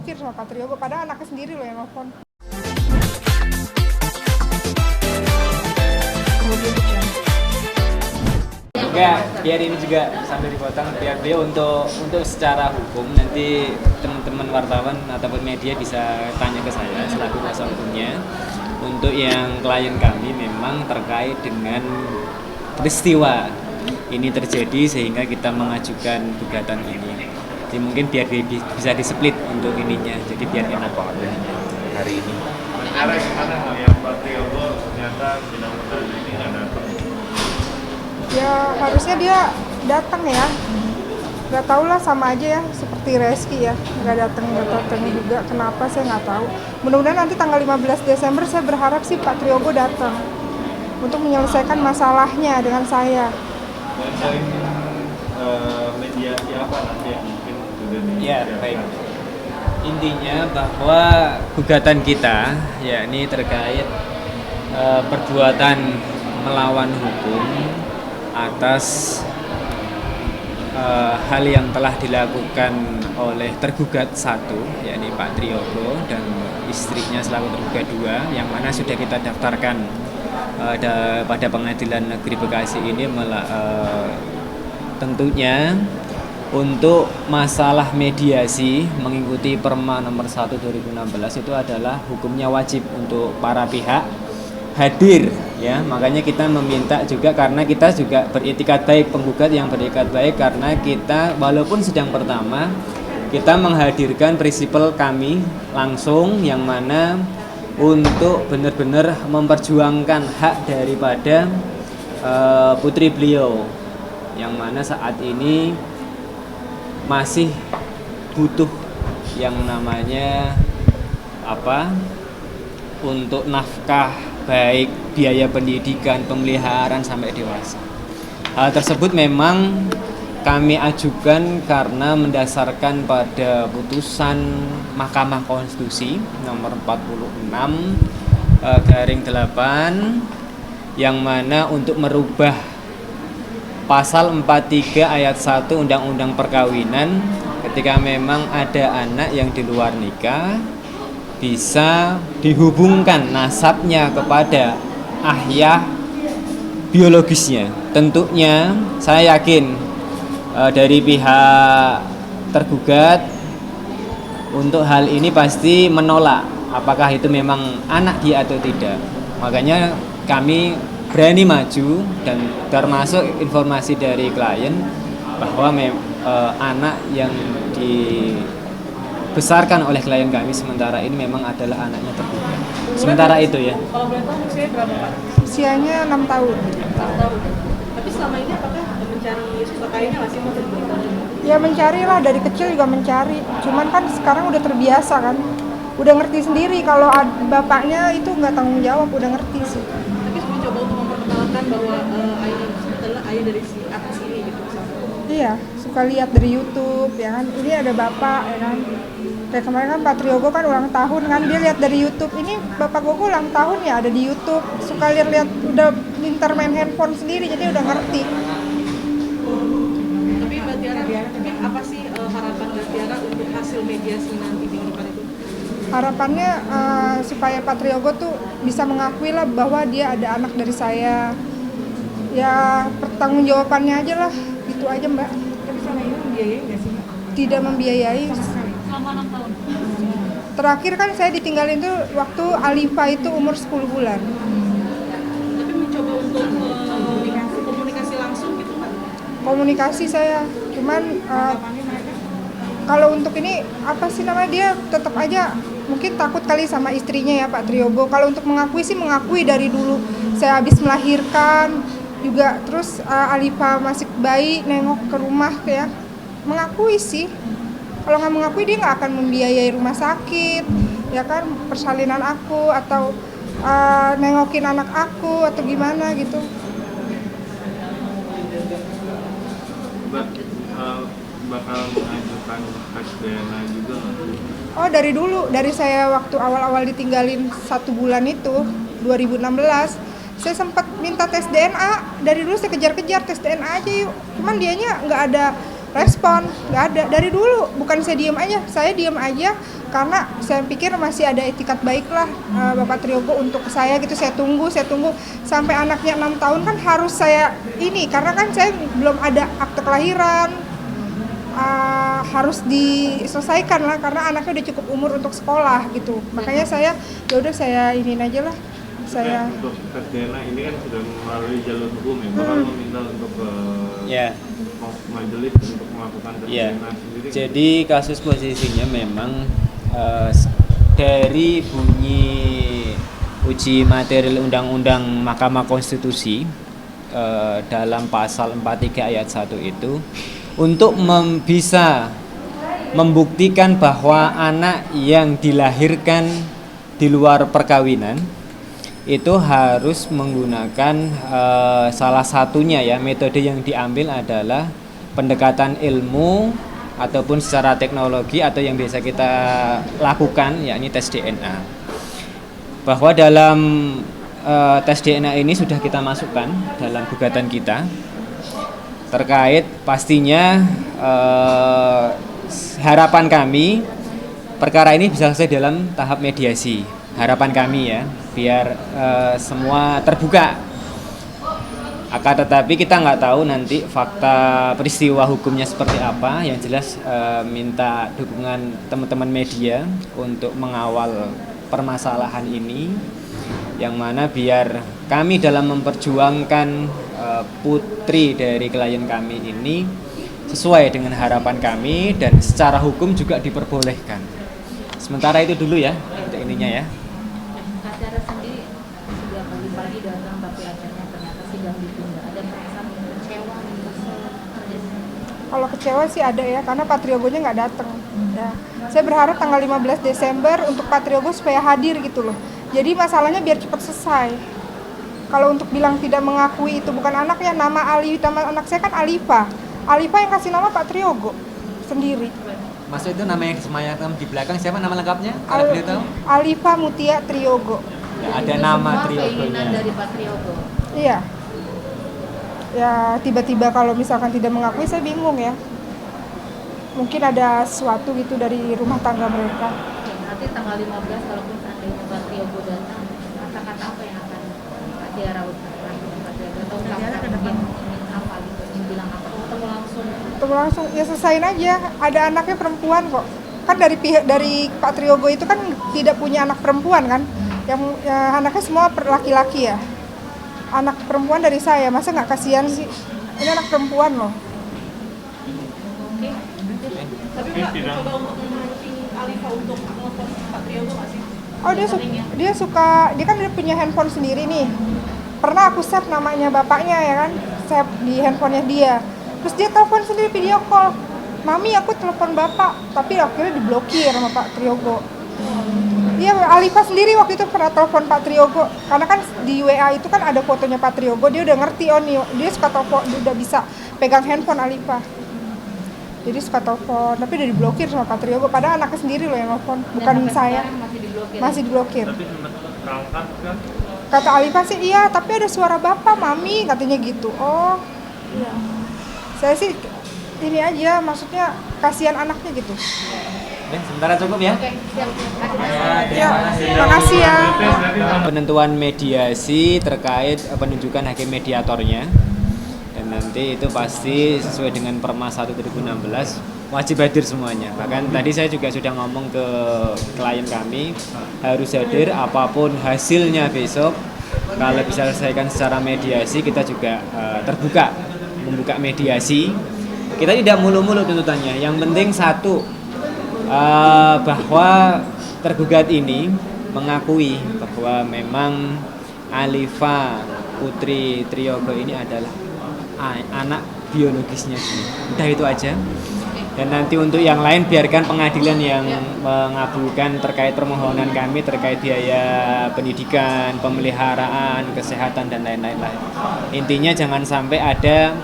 diblokir sama Pak Triyogo, padahal anaknya sendiri loh yang nelfon. Enggak, biar ini juga sambil dipotong, biar beliau untuk secara hukum nanti teman-teman wartawan ataupun media bisa tanya ke saya selaku kuasa hukumnya. Untuk yang klien kami memang terkait dengan peristiwa ini terjadi sehingga kita mengajukan gugatan ini. Jadi mungkin biar bisa displit untuk ininya, jadi biar enak hari ini. Sekarang gimana yang Pak Triyogo ternyata tidak bertanya ini nggak datang? Ya harusnya dia datang ya. Gak tau lah, sama aja ya seperti Reski ya, gak datang juga. Kenapa saya nggak tahu. Mudah-mudahan nanti tanggal 15 Desember saya berharap sih Pak Triyogo datang untuk menyelesaikan masalahnya dengan saya. Dan selain mediasi apa nanti yang mungkin sudah Ya, baik. Intinya bahwa gugatan kita yakni terkait perbuatan melawan hukum atas hal yang telah dilakukan oleh tergugat satu, yakni Pak Triyogo dan istrinya selaku tergugat dua, yang mana sudah kita daftarkan pada Pengadilan Negeri Bekasi ini tentunya untuk masalah mediasi mengikuti Perma nomor 1 2016 itu adalah hukumnya wajib untuk para pihak hadir ya, makanya kita meminta juga karena kita juga beretikat baik, penggugat yang beretikat baik, karena kita walaupun sidang pertama kita menghadirkan prinsipal kami langsung yang mana untuk benar-benar memperjuangkan hak daripada putri beliau yang mana saat ini masih butuh yang namanya untuk nafkah, baik biaya pendidikan, pemeliharaan sampai dewasa. Hal tersebut memang kami ajukan karena mendasarkan pada putusan Mahkamah Konstitusi nomor 46/8 yang mana untuk merubah pasal 43 ayat 1 Undang-Undang Perkawinan ketika memang ada anak yang di luar nikah bisa dihubungkan nasabnya kepada ayah biologisnya. Tentunya saya yakin dari pihak tergugat untuk hal ini pasti menolak apakah itu memang anak dia atau tidak. Makanya kami berani maju dan termasuk informasi dari klien bahwa anak yang dibesarkan oleh klien kami sementara ini memang adalah anaknya tergugat. Sementara itu ya. Kalau boleh tahu usianya berapa Pak? Usianya 6 tahun. 6 tahun. Tapi selama ini apakah mencari susah kayaknya masih mau terbuka? Ya mencari lah, dari kecil juga mencari. Cuman kan sekarang udah terbiasa kan. Udah ngerti sendiri kalau bapaknya itu nggak tanggung jawab, udah ngerti sih. Tapi mencoba untuk memperkenalkan bahwa ayah adalah ayah dari si atas ini gitu. Iya, suka lihat dari YouTube ya kan. Ini ada bapak ya kan. Kayak kemarin kan Pak Triyogo kan ulang tahun kan, dia lihat dari YouTube. Ini bapak Gogo ulang tahun ya ada di YouTube. Suka lihat udah pintar main handphone sendiri, jadi udah ngerti. Tapi Mbak Tiara, mungkin apa sih harapan Mbak Tiara untuk hasil mediasi nanti minggu depan itu? Harapannya supaya Pak Triyogo tuh bisa mengakui lah bahwa dia ada anak dari saya. Ya pertanggungjawabannya aja lah, gitu aja Mbak. Tapi selama ini membiayai nggak sih Mbak? Tidak membiayai. Selama 6 tahun? Terakhir kan saya ditinggalin tuh waktu Alifa itu umur 10 bulan. Tapi mencoba untuk komunikasi langsung gitu Mbak? Komunikasi saya, cuman kalau untuk ini apa sih namanya, dia tetap aja mungkin takut kali sama istrinya ya Pak Triyogo. Kalau untuk mengakui sih mengakui dari dulu saya habis melahirkan juga, terus Alifa masih bayi nengok ke rumah ya, mengakui sih. Kalau nggak mengakui dia nggak akan membiayai rumah sakit ya kan, persalinan aku atau nengokin anak aku atau gimana gitu. Bakal mengajukan tes DNA juga nggak? Oh dari dulu, dari saya waktu awal-awal ditinggalin 1 bulan itu 2016, saya sempat minta tes DNA. Dari dulu saya kejar-kejar tes DNA aja yuk, cuman dianya nggak ada respon, nggak ada. Dari dulu bukan saya diem aja karena saya pikir masih ada etikat baik lah Bapak Triogo untuk saya gitu. Saya tunggu sampai anaknya 6 tahun kan harus saya ini, karena kan saya belum ada akte kelahiran, harus diselesaikan lah karena anaknya udah cukup umur untuk sekolah gitu. Makanya saya ya udah saya iniin aja lah. Saya untuk tes DNA ini kan sudah melalui jalur hukum ya, bakal meminta untuk majelis untuk melakukan tes DNA sendiri. Jadi kasus posisinya memang dari bunyi uji material Undang-Undang Mahkamah Konstitusi dalam pasal 43 ayat 1 itu untuk bisa membuktikan bahwa anak yang dilahirkan di luar perkawinan itu harus menggunakan salah satunya ya, metode yang diambil adalah pendekatan ilmu ataupun secara teknologi atau yang biasa kita lakukan yakni tes DNA. Bahwa dalam tes DNA ini sudah kita masukkan dalam gugatan kita terkait pastinya harapan kami perkara ini bisa selesai dalam tahap mediasi. Harapan kami ya, biar semua terbuka. Akan tetapi kita nggak tahu nanti fakta peristiwa hukumnya seperti apa. Yang jelas minta dukungan teman-teman media untuk mengawal permasalahan ini, yang mana biar kami dalam memperjuangkan putri dari klien kami ini sesuai dengan harapan kami dan secara hukum juga diperbolehkan. Sementara itu dulu ya untuk ininya ya. Acara sendiri sudah pagi-pagi datang tapi akhirnya ternyata sidang ditunda. Ada perasaan kecewa, kesel? kalau kecewa sih ada ya, karena Pak Triogonya nggak datang. Ya. Saya berharap tanggal 15 Desember untuk Pak Triogo supaya hadir gitu loh. Jadi masalahnya biar cepat selesai. Kalau untuk bilang tidak mengakui itu bukan anaknya, nama anak saya kan Alifa. Alifa yang kasih nama Pak Triogo sendiri. Maksud itu nama yang disemayamkan di belakang siapa nama lengkapnya? Kalau beliau tahu? Alifa Mutia Triogo. Ya, ada nama Semua keinginan Triogonya. dari Pak Triogo. Iya. Ya tiba-tiba kalau misalkan tidak mengakui saya bingung ya. Mungkin ada sesuatu gitu dari rumah tangga mereka. Oke, nanti tanggal 15 kalaupun seandainya Pak Triogo datang, kata-kata apa yang akan Pak Tiara ucapkan? Pak Tiara atau ungkapkan mungkin apa gitu, ingin bilang apa? Ketemu langsung. Ketemu langsung ya selesain aja. Ada anaknya perempuan kok. Kan dari Pak Triogo itu kan tidak punya anak perempuan kan? Yang anaknya semua laki-laki ya. Anak perempuan dari saya, masa nggak kasihan sih? Ini anak perempuan loh. Oke. Tapi Mbak, coba untuk menampingi Alifa untuk telepon Pak Triogo nggak sih? Oh dia kan dia punya handphone sendiri nih. Pernah aku save namanya bapaknya ya kan, save di handphonenya dia. Terus dia telepon sendiri video call. Mami aku telepon bapak, tapi akhirnya diblokir sama Pak Triogo. Iya, Alifa sendiri waktu itu pernah telepon Pak Triogo, karena kan di WA itu kan ada fotonya Pak Triogo, dia udah ngerti dia suka telepon, dia udah bisa pegang handphone Alifa. Jadi suka telepon, tapi udah diblokir sama Pak Triogo, padahal anaknya sendiri loh yang telepon, bukan sampai saya. sekarang masih diblokir. Masih diblokir. Tapi sempat terangkat kan? Kata Alifa sih iya, tapi ada suara bapak, mami, katanya gitu. Oh, iya. Saya sih ini aja, maksudnya kasihan anaknya gitu. Sementara cukup ya. Oke, siap. Ya, terima kasih ya. Penentuan mediasi terkait penunjukan hakim mediatornya, dan nanti itu pasti sesuai dengan Perma 1 2016 wajib hadir semuanya. Bahkan tadi saya juga sudah ngomong ke klien kami harus hadir apapun hasilnya besok. Kalau bisa selesaikan secara mediasi, kita juga terbuka membuka mediasi. Kita tidak mulu-mulu tuntutannya. Yang penting satu, bahwa tergugat ini mengakui bahwa memang Alifa Putri Triogo ini adalah anak biologisnya dia. Udah itu aja. Dan nanti untuk yang lain biarkan pengadilan yang mengabulkan terkait permohonan kami terkait biaya pendidikan, pemeliharaan, kesehatan dan lain-lain lah. Intinya jangan sampai ada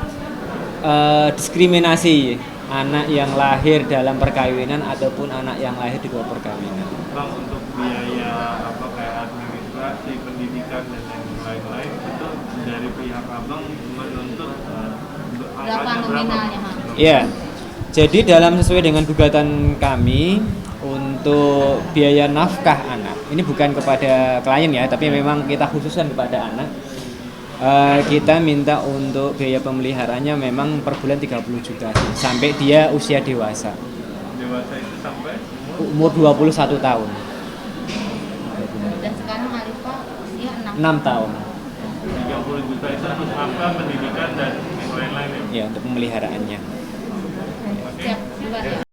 diskriminasi anak yang lahir dalam perkawinan ataupun anak yang lahir di luar perkawinan. Bang, untuk biaya apa kayak administrasi, pendidikan dan yang lain-lain itu dari pihak abang menuntut Berapa angkanya berapa? nominalnya, Iya. Jadi sesuai dengan gugatan kami untuk biaya nafkah anak, ini bukan kepada klien ya, tapi memang kita khususkan kepada anak. Kita minta untuk biaya pemeliharaannya memang per bulan 30 juta sampai dia usia dewasa. Dewasa itu sampai Umur 21 tahun. Dan sekarang Alifa usia 6 6 tahun. 30 juta itu untuk apa, pendidikan dan yang lain-lain ya? Ya, untuk pemeliharaannya. Siap, duluan ya.